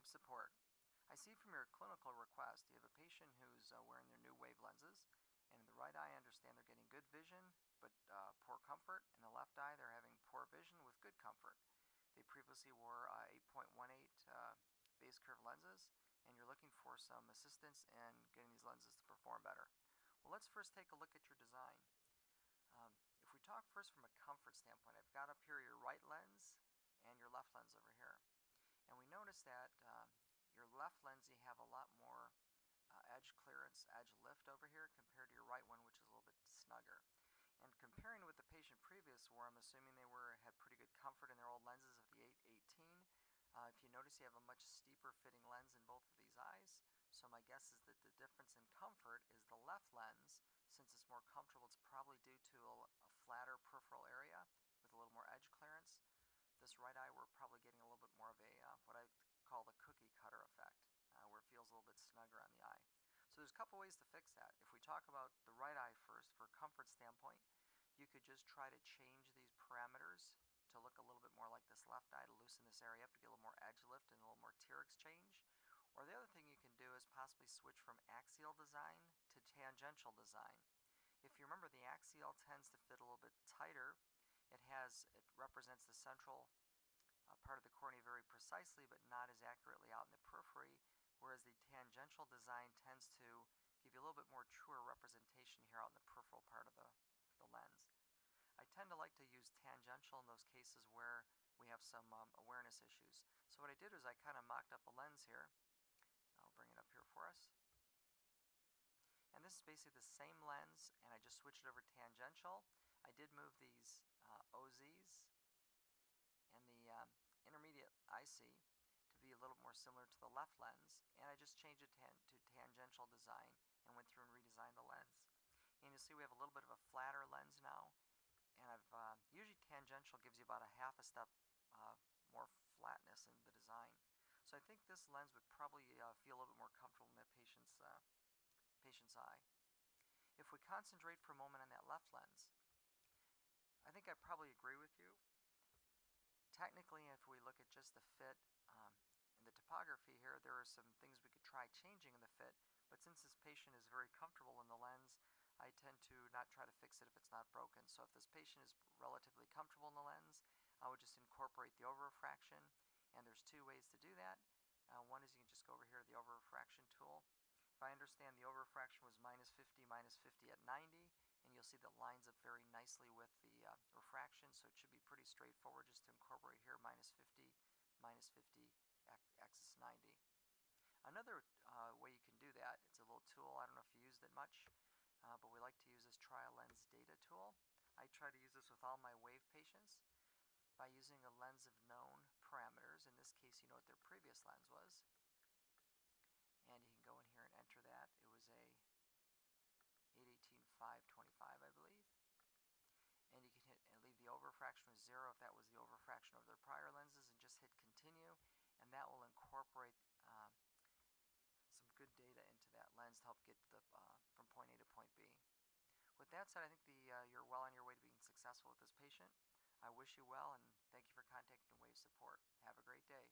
Wave Support. I see from your clinical request you have a patient who's wearing their new Wave lenses, and in the right eye I understand they're getting good vision but poor comfort. In the left eye they're having poor vision with good comfort. They previously wore 8.18 base curve lenses, and you're looking for some assistance in getting these lenses to perform better. Well, let's first take a look at your design. If we talk first from a comfort standpoint, I've got up here your right lens and your left lens over here. And we notice that your left lens, you have a lot more edge clearance, edge lift over here compared to your right one, which is a little bit snugger. And comparing with the patient previous, where I'm assuming they had pretty good comfort in their old lenses of the 818, if you notice you have a much steeper fitting lens in both of these eyes. So my guess is that the difference in comfort is the left lens. Since it's more comfortable, it's probably due to a flatter peripheral area with a little more edge clearance. This right eye, we're probably getting a little bit more of a what I call the cookie cutter effect, where it feels a little bit snugger on the eye. So there's a couple ways to fix that. If we talk about the right eye first, for a comfort standpoint, you could just try to change these parameters to look a little bit more like this left eye, to loosen this area up, to get a little more edge lift and a little more tear exchange. Or the other thing you can do is possibly switch from axial design to tangential design. If you remember, the axial tends to fit a little bit tighter. It represents the central part of the cornea very precisely, but not as accurately out in the periphery, whereas the tangential design tends to give you a little bit more truer representation here out in the peripheral part of the lens. I tend to like to use tangential in those cases where we have some awareness issues. So what I did is I kind of mocked up a lens here. I'll bring it up here for us. And this is basically the same lens, and I just switched it over to tangential. I did move these OZs and the intermediate IC to be a little more similar to the left lens, and I just changed it to tangential design and went through and redesigned the lens. And you'll see we have a little bit of a flatter lens now, and usually tangential gives you about a half a step more flatness in the design. So I think this lens would probably feel a little bit more comfortable in the patient's eye. If we concentrate for a moment on that left lens, I think I probably agree with you. Technically, if we look at just the fit in the topography here, there are some things we could try changing in the fit, but since this patient is very comfortable in the lens, I tend to not try to fix it if it's not broken. So if this patient is relatively comfortable in the lens, I would just incorporate the over-refraction, and there's two ways to do that. One is you can just go over here to the over-refraction tool. If I understand, the over-refraction was -50 at 90, and you'll see that lines up very nicely with the refraction, so it should be pretty straightforward just to incorporate here -50, -50, axis 90. Another way you can do that, it's a little tool, I don't know if you used it much, but we like to use this trial lens data tool. I try to use this with all my Wave patients by using a lens of known parameters. In this case, you know what their previous lens was. And you can go in here and enter that. It was a 818-525, I believe. And you can hit and leave the over-refraction with 0 if that was the over-refraction over their prior lenses, and just hit continue, and that will incorporate some good data into that lens to help get from point A to point B. With that said, I think you're well on your way to being successful with this patient. I wish you well, and thank you for contacting Wave Support. Have a great day.